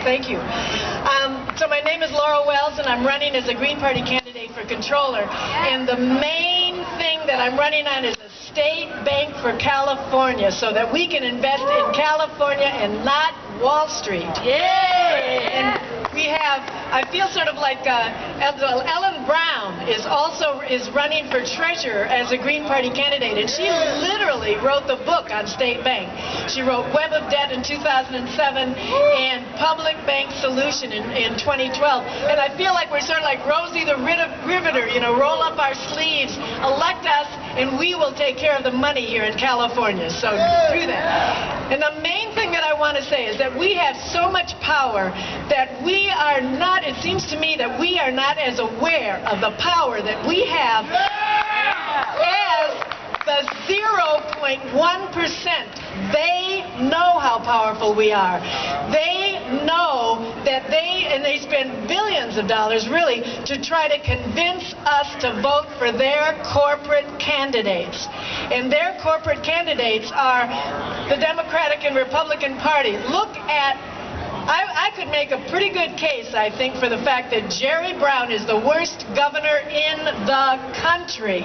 Thank you. So my name is Laura Wells, and I'm running as a Green Party candidate for controller. And the main thing that I'm running on is a state bank for California, so that we can invest in California and not Wall Street. Yay! And we have, I feel sort of like Ellen Brown is running for treasurer as a Green Party candidate, and she literally wrote the book on state bank. She wrote Web of Debt in 2007 and Public Bank Solution in 2012. And I feel like we're sort of like Rosie the Riveter, you know, roll up our sleeves, elect us, and we will take care of the money here in California. So do that. And the main thing that I want to say is that we have so much power that we are not, it seems to me that we are not as aware of the power that we have as the 0.1%. They know how powerful we are. They know that they spend billions of dollars really to try to convince us to vote for their corporate candidates. And their corporate candidates are the Democratic and Republican Party. Look at, I could make a pretty good case, I think, for the fact that Jerry Brown is the worst governor in the country.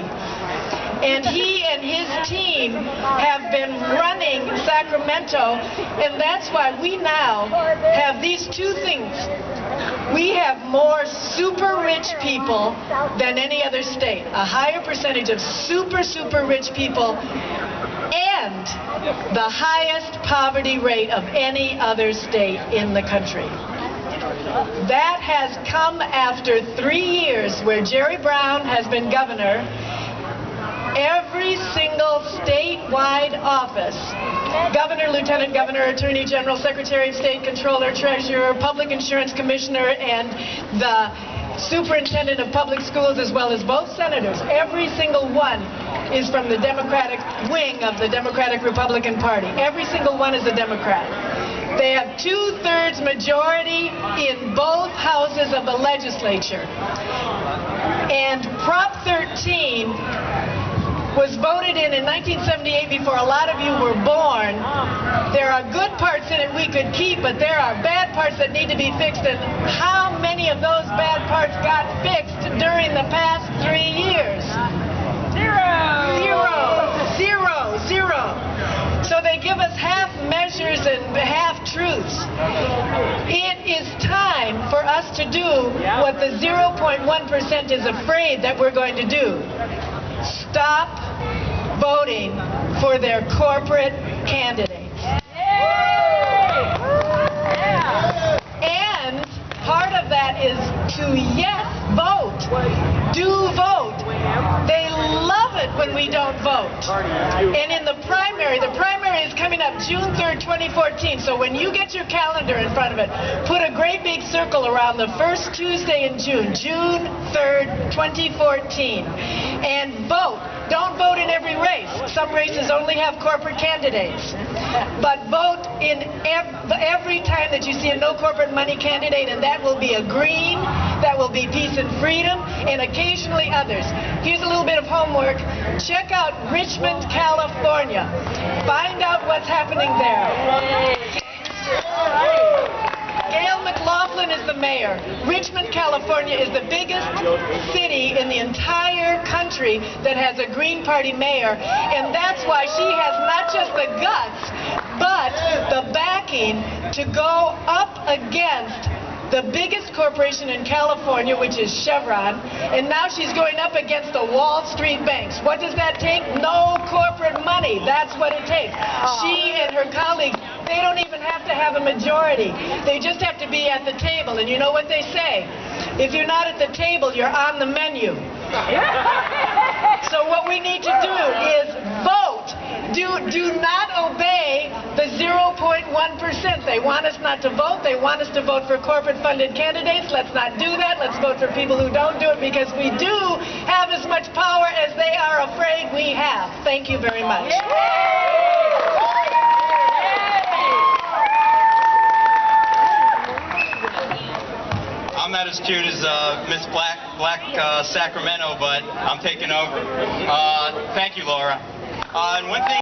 And he and his team have been running Sacramento, and that's why we now have these two things. We have more super rich people than any other state, a higher percentage of super rich people, and the highest poverty rate of any other state in the country. That has come after 3 years where Jerry Brown has been governor. Every single statewide office, governor, lieutenant governor, attorney general, secretary of state, controller, treasurer, public insurance commissioner, and the superintendent of public schools, as well as both senators, every single one is from the Democratic wing of the Democratic Republican Party. Every single one is a Democrat. They have 2/3 majority in both houses of the legislature. And Prop 13 was voted in 1978 before a lot of you were born. There are good parts in it we could keep, but there are bad parts that need to be fixed. And how many of those bad parts got fixed during the past 3 years? Zero. So they give us half measures and half truths. It is time for us to do what the 0.1% is afraid that we're going to do. Stop voting for their corporate candidates. And part of that is to vote. Do vote. They love it when we don't vote. And in the primary is coming up June 3rd, 2014. So when you get your calendar in front of it, put a great big circle around the first Tuesday in June, June 3rd, 2014. And vote. Don't vote in every race. Some races only have corporate candidates. But vote in every time that you see a no corporate money candidate, and that will be a Green, that will be Peace and Freedom, and occasionally others. Here's a little bit of homework. Check out Richmond, California. Find out what's happening there. Gail McLaughlin is the mayor. Richmond, California is the biggest city in the entire country that has a Green Party mayor, and that's why she has not just the guts, but the backing to go up against the biggest corporation in California, which is Chevron, and now she's going up against the Wall Street banks. What does that take? No corporate money. That's what it takes. She and her colleagues, they don't even have to have a majority. They just have to be at the table. And you know what they say? If you're not at the table, you're on the menu. So what we need to do is vote. Do not obey the 0.1%. They want us not to vote. They want us to vote for corporate-funded candidates. Let's not do that. Let's vote for people who don't do it, because we do have as much power as they are afraid we have. Thank you very much. I'm not as cute as Miss Black Sacramento, but I'm taking over. Thank you, Laura. And one thing